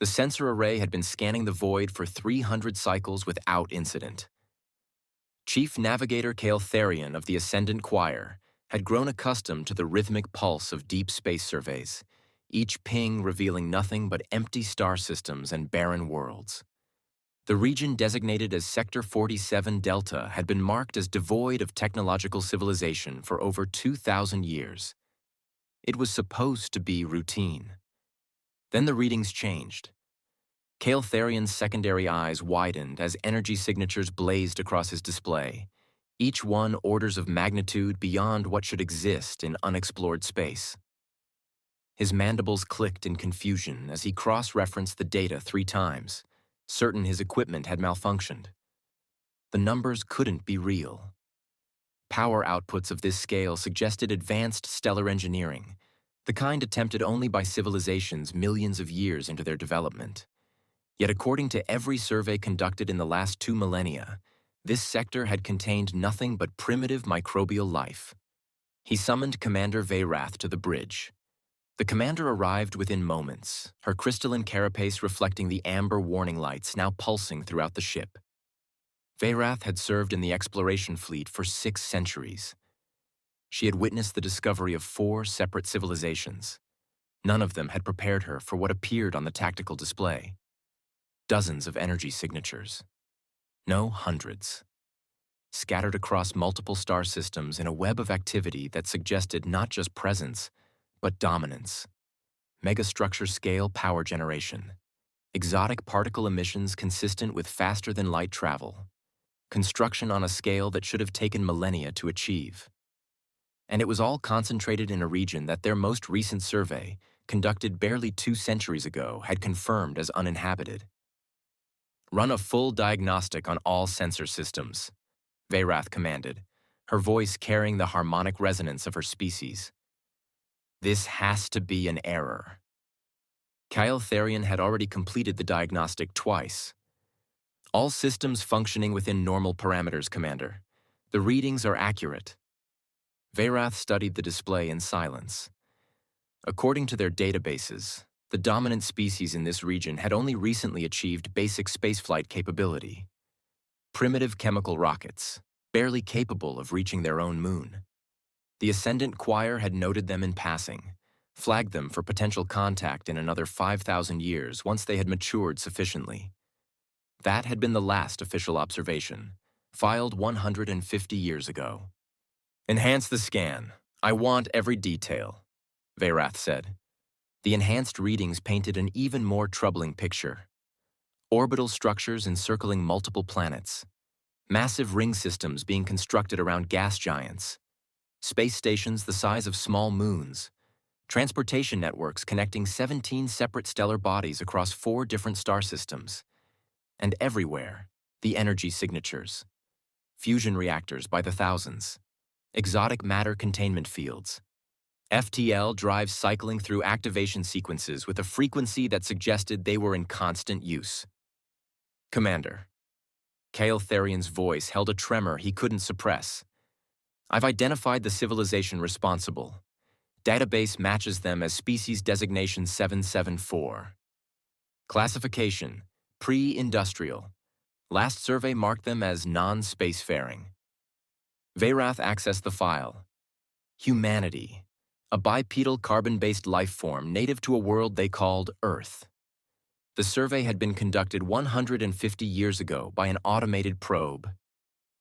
The sensor array had been scanning the void for 300 cycles without incident. Chief Navigator Kael'tharion of the Ascendant Choir had grown accustomed to the rhythmic pulse of deep space surveys, each ping revealing nothing but empty star systems and barren worlds. The region designated as Sector 47 Delta had been marked as devoid of technological civilization for over 2,000 years. It was supposed to be routine. Then the readings changed. Kael'tharion's secondary eyes widened as energy signatures blazed across his display, each one orders of magnitude beyond what should exist in unexplored space. His mandibles clicked in confusion as he cross-referenced the data 3 times, certain his equipment had malfunctioned. The numbers couldn't be real. Power outputs of this scale suggested advanced stellar engineering, the kind attempted only by civilizations millions of years into their development. Yet according to every survey conducted in the last 2 millennia, this sector had contained nothing but primitive microbial life. He summoned Commander Veyrath to the bridge. The commander arrived within moments, her crystalline carapace reflecting the amber warning lights now pulsing throughout the ship. Veyrath had served in the exploration fleet for 6 centuries. She had witnessed the discovery of 4 separate civilizations. None of them had prepared her for what appeared on the tactical display. Dozens of energy signatures. No, hundreds. Scattered across multiple star systems in a web of activity that suggested not just presence, but dominance. Megastructure scale power generation. Exotic particle emissions consistent with faster-than-light travel. Construction on a scale that should have taken millennia to achieve. And it was all concentrated in a region that their most recent survey, conducted barely 2 centuries ago, had confirmed as uninhabited. Run a full diagnostic on all sensor systems, Veyrath commanded, her voice carrying the harmonic resonance of her species. This has to be an error. Kael'tharion had already completed the diagnostic twice. All systems functioning within normal parameters, Commander. The readings are accurate. Veyrath studied the display in silence. According to their databases, the dominant species in this region had only recently achieved basic spaceflight capability. Primitive chemical rockets, barely capable of reaching their own moon. The Ascendant Choir had noted them in passing, flagged them for potential contact in another 5,000 years once they had matured sufficiently. That had been the last official observation, filed 150 years ago. Enhance the scan. I want every detail, Veyrath said. The enhanced readings painted an even more troubling picture. Orbital structures encircling multiple planets. Massive ring systems being constructed around gas giants. Space stations the size of small moons. Transportation networks connecting 17 separate stellar bodies across 4 different star systems. And everywhere, the energy signatures. Fusion reactors by the thousands. Exotic matter containment fields. FTL drives cycling through activation sequences with a frequency that suggested they were in constant use. Commander. Kael'tharion's voice held a tremor he couldn't suppress. I've identified the civilization responsible. Database matches them as species designation 774. Classification, pre-industrial. Last survey marked them as non-spacefaring. Veyrath accessed the file. Humanity, a bipedal carbon-based life form native to a world they called Earth. The survey had been conducted 150 years ago by an automated probe.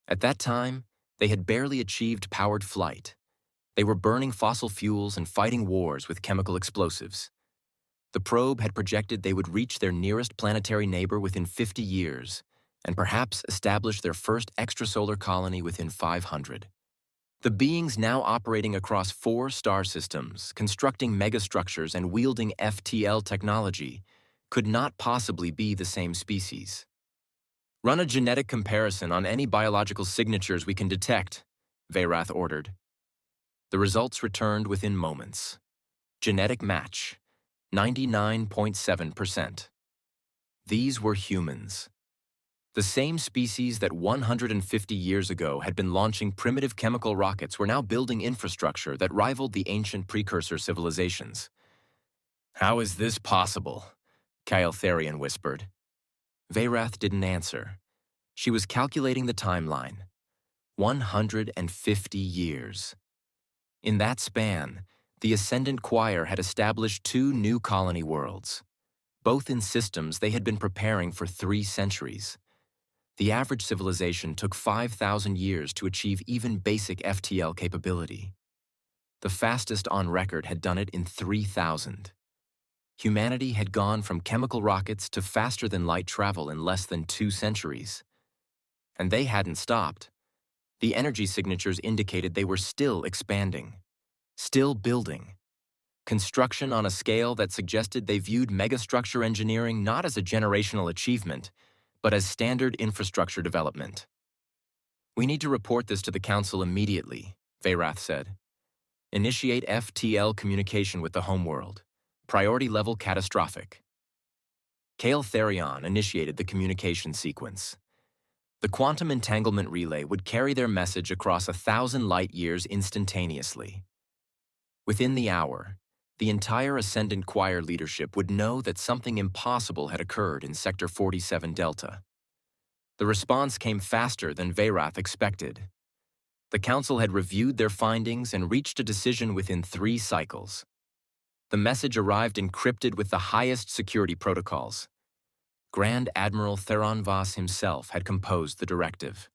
At that time, they had barely achieved powered flight. They were burning fossil fuels and fighting wars with chemical explosives. The probe had projected they would reach their nearest planetary neighbor within 50 years, and perhaps establish their first extrasolar colony within 500. The beings now operating across 4 star systems, constructing megastructures and wielding FTL technology, could not possibly be the same species. Run a genetic comparison on any biological signatures we can detect, Veyrath ordered. The results returned within moments. Genetic match, 99.7%. These were humans. The same species that 150 years ago had been launching primitive chemical rockets were now building infrastructure that rivaled the ancient precursor civilizations. How is this possible? Therian whispered. Veyrath didn't answer. She was calculating the timeline. 150 years. In that span, the Ascendant Choir had established 2 new colony worlds, both in systems they had been preparing for 3 centuries. The average civilization took 5,000 years to achieve even basic FTL capability. The fastest on record had done it in 3,000. Humanity had gone from chemical rockets to faster-than-light travel in less than 2 centuries. And they hadn't stopped. The energy signatures indicated they were still expanding, still building. Construction on a scale that suggested they viewed megastructure engineering not as a generational achievement, but as standard infrastructure development. "We need to report this to the Council immediately," Veyrath said. "Initiate FTL communication with the homeworld. Priority level catastrophic." Therion initiated the communication sequence. The quantum entanglement relay would carry their message across 1,000 light-years instantaneously. Within the hour, the entire Ascendant Choir leadership would know that something impossible had occurred in Sector 47 Delta. The response came faster than Veyrath expected. The Council had reviewed their findings and reached a decision within 3 cycles. The message arrived encrypted with the highest security protocols. Grand Admiral Theron Voss himself had composed the directive.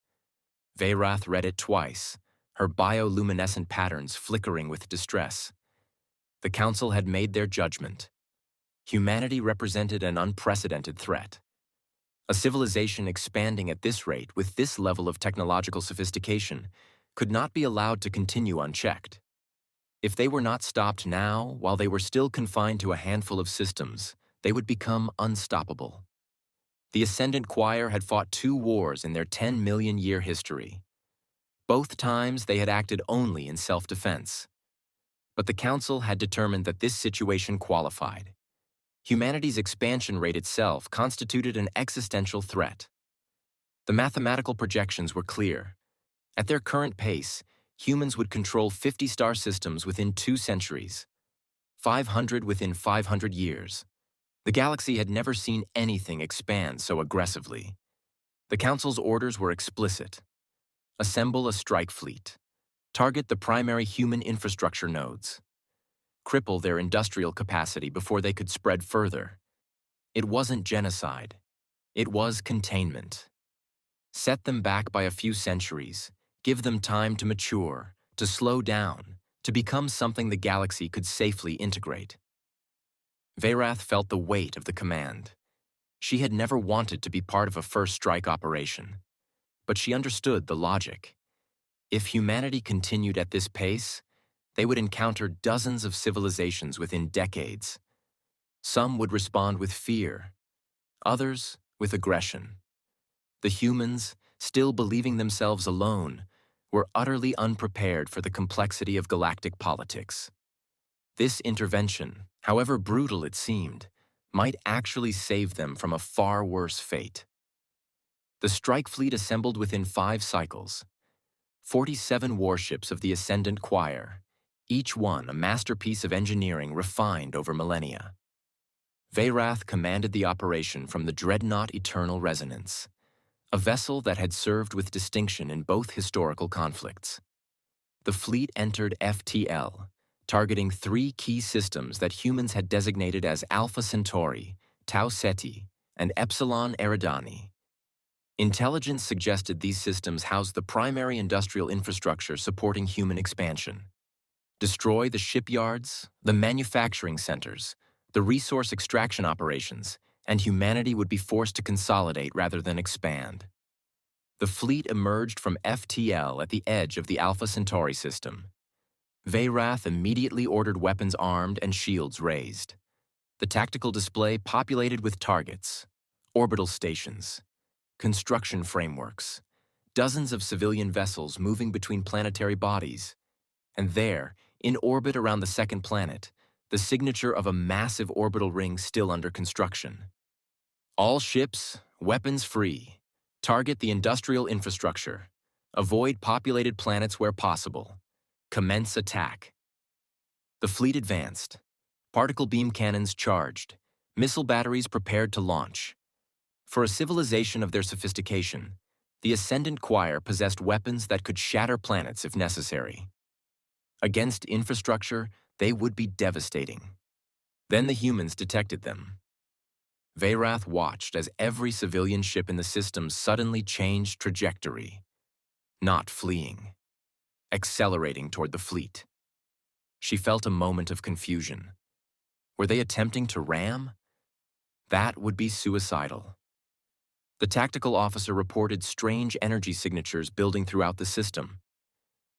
Veyrath read it twice, her bioluminescent patterns flickering with distress. The Council had made their judgment. Humanity represented an unprecedented threat. A civilization expanding at this rate with this level of technological sophistication could not be allowed to continue unchecked. If they were not stopped now, while they were still confined to a handful of systems, they would become unstoppable. The Ascendant Choir had fought 2 wars in their 10-million-year history. Both times they had acted only in self-defense. But the Council had determined that this situation qualified. Humanity's expansion rate itself constituted an existential threat. The mathematical projections were clear. At their current pace, humans would control 50 star systems within 2 centuries, 500 within 500 years. The galaxy had never seen anything expand so aggressively. The Council's orders were explicit. Assemble a strike fleet. Target the primary human infrastructure nodes. Cripple their industrial capacity before they could spread further. It wasn't genocide. It was containment. Set them back by a few centuries. Give them time to mature, to slow down, to become something the galaxy could safely integrate. Veyrath felt the weight of the command. She had never wanted to be part of a first strike operation. But she understood the logic. If humanity continued at this pace, they would encounter dozens of civilizations within decades. Some would respond with fear, others with aggression. The humans, still believing themselves alone, were utterly unprepared for the complexity of galactic politics. This intervention, however brutal it seemed, might actually save them from a far worse fate. The strike fleet assembled within 5 cycles. 47 warships of the Ascendant Choir, each one a masterpiece of engineering refined over millennia. Veyrath commanded the operation from the dreadnought Eternal Resonance, a vessel that had served with distinction in both historical conflicts. The fleet entered FTL, targeting 3 key systems that humans had designated as Alpha Centauri, Tau Ceti, and Epsilon Eridani. Intelligence suggested these systems housed the primary industrial infrastructure supporting human expansion. Destroy the shipyards, the manufacturing centers, the resource extraction operations, and humanity would be forced to consolidate rather than expand. The fleet emerged from FTL at the edge of the Alpha Centauri system. Veyrath immediately ordered weapons armed and shields raised. The tactical display populated with targets, orbital stations, construction frameworks, dozens of civilian vessels moving between planetary bodies, and there, in orbit around the second planet, the signature of a massive orbital ring still under construction. All ships, weapons free. Target the industrial infrastructure. Avoid populated planets where possible. Commence attack. The fleet advanced. Particle beam cannons charged. Missile batteries prepared to launch. For a civilization of their sophistication, the Ascendant Choir possessed weapons that could shatter planets if necessary. Against infrastructure, they would be devastating. Then the humans detected them. Veyrath watched as every civilian ship in the system suddenly changed trajectory, not fleeing, accelerating toward the fleet. She felt a moment of confusion. Were they attempting to ram? That would be suicidal. The tactical officer reported strange energy signatures building throughout the system.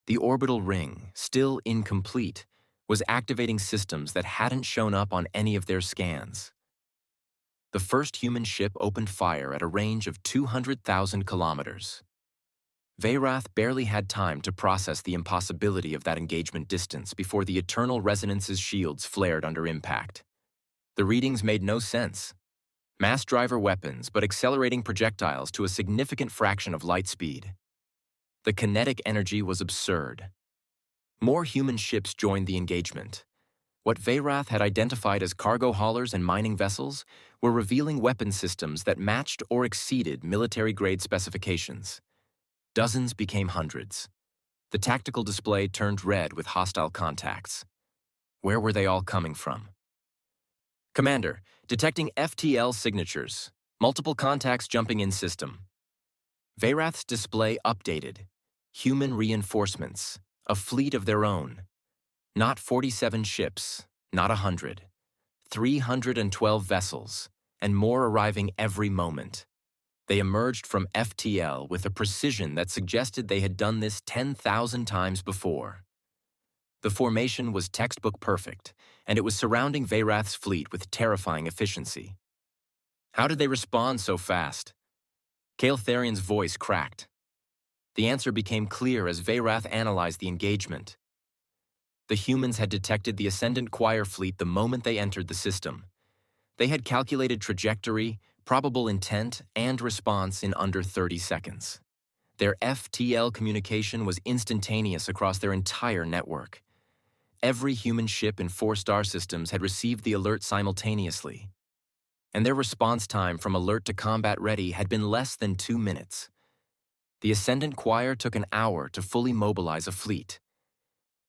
The orbital ring, still incomplete, was activating systems that hadn't shown up on any of their scans. The first human ship opened fire at a range of 200,000 kilometers. Veyrath barely had time to process the impossibility of that engagement distance before the Eternal Resonance's shields flared under impact. The readings made no sense. Mass driver weapons, but accelerating projectiles to a significant fraction of light speed. The kinetic energy was absurd. More human ships joined the engagement. What Veyrath had identified as cargo haulers and mining vessels were revealing weapon systems that matched or exceeded military-grade specifications. Dozens became hundreds. The tactical display turned red with hostile contacts. Where were they all coming from? Commander, detecting FTL signatures. Multiple contacts jumping in system. Veyrath's display updated. Human reinforcements. A fleet of their own. Not 47 ships, not 100. 312 vessels, and more arriving every moment. They emerged from FTL with a precision that suggested they had done this 10,000 times before. The formation was textbook perfect, and it was surrounding Veyrath's fleet with terrifying efficiency. How did they respond so fast? Kael Tharian's voice cracked. The answer became clear as Veyrath analyzed the engagement. The humans had detected the Ascendant Choir fleet the moment they entered the system. They had calculated trajectory, probable intent, and response in under 30 seconds. Their FTL communication was instantaneous across their entire network. Every human ship in 4-star systems had received the alert simultaneously, and their response time from alert to combat ready had been less than 2 minutes. The Ascendant Choir took an hour to fully mobilize a fleet.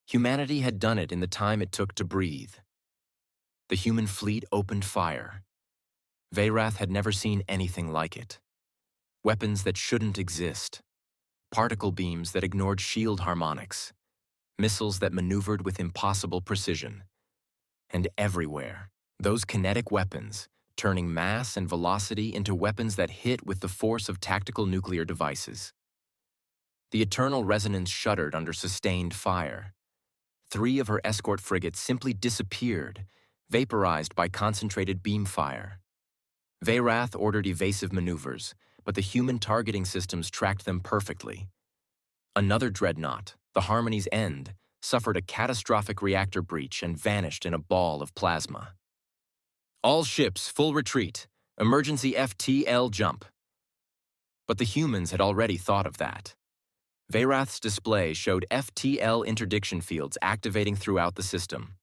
Humanity had done it in the time it took to breathe. The human fleet opened fire. Veyrath had never seen anything like it. Weapons that shouldn't exist. Particle beams that ignored shield harmonics. Missiles that maneuvered with impossible precision. And everywhere, those kinetic weapons, turning mass and velocity into weapons that hit with the force of tactical nuclear devices. The Eternal Resonance shuddered under sustained fire. 3 of her escort frigates simply disappeared, vaporized by concentrated beam fire. Veyrath ordered evasive maneuvers, but the human targeting systems tracked them perfectly. Another dreadnought, the Harmony's End, suffered a catastrophic reactor breach and vanished in a ball of plasma. All ships, full retreat. Emergency FTL jump. But the humans had already thought of that. Veyrath's display showed FTL interdiction fields activating throughout the system.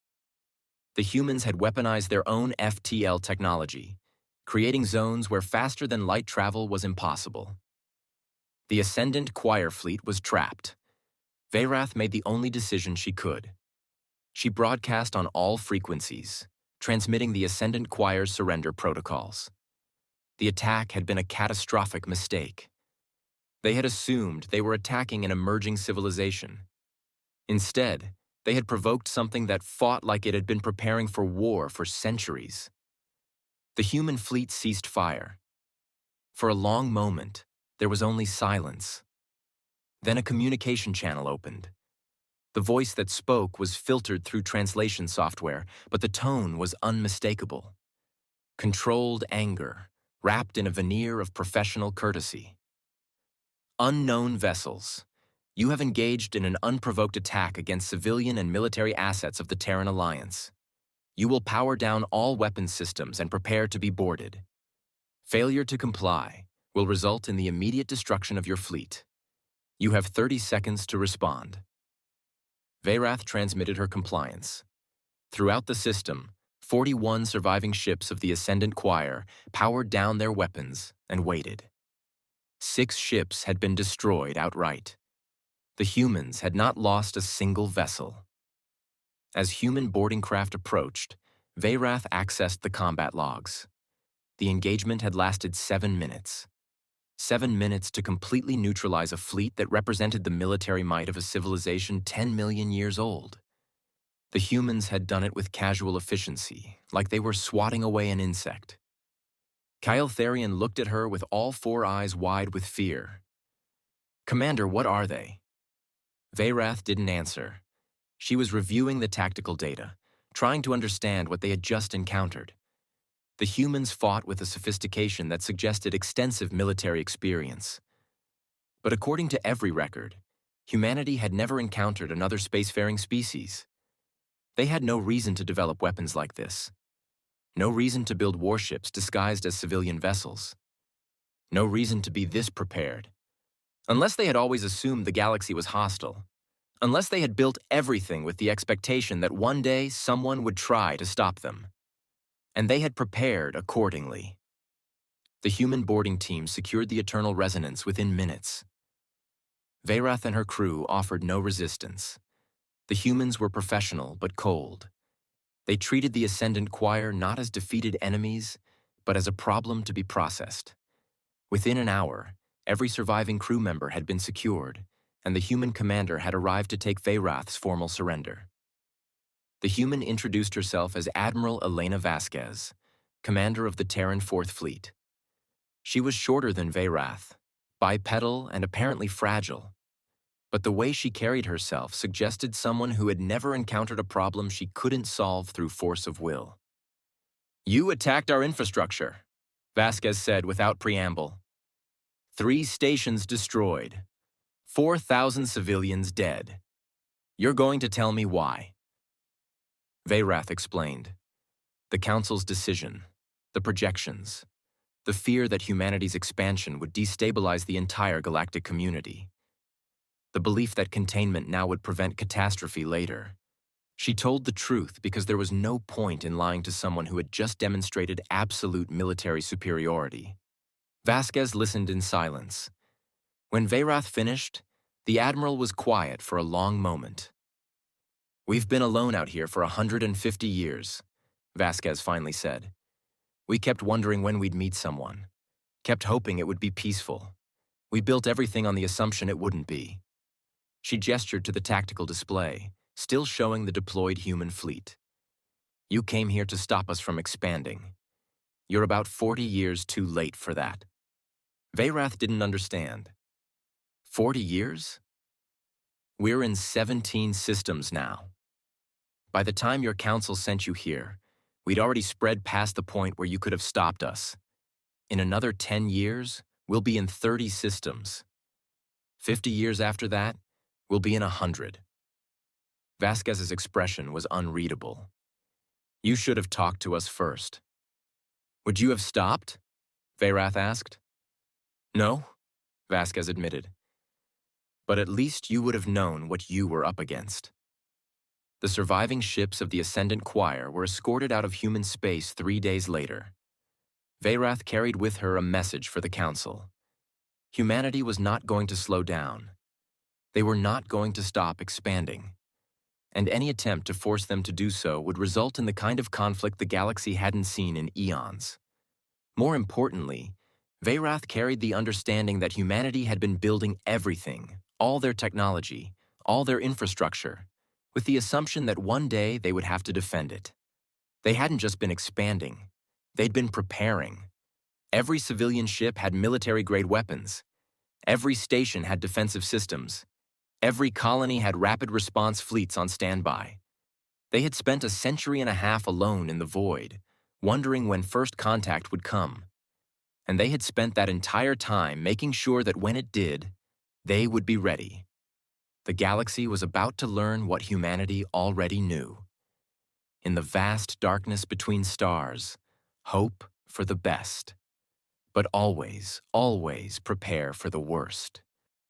The humans had weaponized their own FTL technology, creating zones where faster-than-light travel was impossible. The Ascendant Choir fleet was trapped. Veyrath made the only decision she could. She broadcast on all frequencies, transmitting the Ascendant Choir's surrender protocols. The attack had been a catastrophic mistake. They had assumed they were attacking an emerging civilization. Instead, they had provoked something that fought like it had been preparing for war for centuries. The human fleet ceased fire. For a long moment, there was only silence. Then a communication channel opened. The voice that spoke was filtered through translation software, but the tone was unmistakable. Controlled anger, wrapped in a veneer of professional courtesy. Unknown vessels. You have engaged in an unprovoked attack against civilian and military assets of the Terran Alliance. You will power down all weapons systems and prepare to be boarded. Failure to comply will result in the immediate destruction of your fleet. You have 30 seconds to respond. Veyrath transmitted her compliance. Throughout the system, 41 surviving ships of the Ascendant Choir powered down their weapons and waited. 6 ships had been destroyed outright. The humans had not lost a single vessel. As human boarding craft approached, Veyrath accessed the combat logs. The engagement had lasted 7 minutes. 7 minutes to completely neutralize a fleet that represented the military might of a civilization 10 million years old. The humans had done it with casual efficiency, like they were swatting away an insect. Kyle Therian looked at her with all 4 eyes wide with fear. "Commander, what are they?" Veyrath didn't answer. She was reviewing the tactical data, trying to understand what they had just encountered. The humans fought with a sophistication that suggested extensive military experience. But according to every record, humanity had never encountered another spacefaring species. They had no reason to develop weapons like this. No reason to build warships disguised as civilian vessels. No reason to be this prepared. Unless they had always assumed the galaxy was hostile. Unless they had built everything with the expectation that one day someone would try to stop them. And they had prepared accordingly. The human boarding team secured the eternal resonance within minutes. Veyrath and her crew offered no resistance. The humans were professional but cold. They treated the Ascendant Choir not as defeated enemies, but as a problem to be processed. Within an hour, every surviving crew member had been secured, and the human commander had arrived to take Veyrath's formal surrender. The human introduced herself as Admiral Elena Vasquez, commander of the Terran Fourth Fleet. She was shorter than Veyrath, bipedal and apparently fragile, but the way she carried herself suggested someone who had never encountered a problem she couldn't solve through force of will. "You attacked our infrastructure," Vasquez said without preamble. 3 stations destroyed, 4,000 civilians dead. You're going to tell me why. Veyrath explained. The Council's decision, the projections, the fear that humanity's expansion would destabilize the entire galactic community, the belief that containment now would prevent catastrophe later. She told the truth because there was no point in lying to someone who had just demonstrated absolute military superiority. Vasquez listened in silence. When Veyrath finished, the Admiral was quiet for a long moment. "We've been alone out here for 150 years, Vasquez finally said. "We kept wondering when we'd meet someone, kept hoping it would be peaceful. We built everything on the assumption it wouldn't be." She gestured to the tactical display, still showing the deployed human fleet. "You came here to stop us from expanding. You're about 40 years too late for that." Veyrath didn't understand. 40 years? We're in 17 systems now. By the time your council sent you here, we'd already spread past the point where you could have stopped us. In another 10 years, we'll be in 30 systems. 50 years after that, we'll be in 100. Vasquez's expression was unreadable. "You should have talked to us first." "Would you have stopped?" Veyrath asked. "No," Vasquez admitted. "But at least you would have known what you were up against." The surviving ships of the Ascendant Choir were escorted out of human space 3 days later. Veyrath carried with her a message for the Council. Humanity was not going to slow down. They were not going to stop expanding. And any attempt to force them to do so would result in the kind of conflict the galaxy hadn't seen in eons. More importantly, Veyrath carried the understanding that humanity had been building everything, all their technology, all their infrastructure, with the assumption that one day they would have to defend it. They hadn't just been expanding. They'd been preparing. Every civilian ship had military-grade weapons. Every station had defensive systems. Every colony had rapid response fleets on standby. They had spent a century and a half alone in the void, wondering when first contact would come. And they had spent that entire time making sure that when it did, they would be ready. The galaxy was about to learn what humanity already knew. In the vast darkness between stars, hope for the best. But always, always prepare for the worst.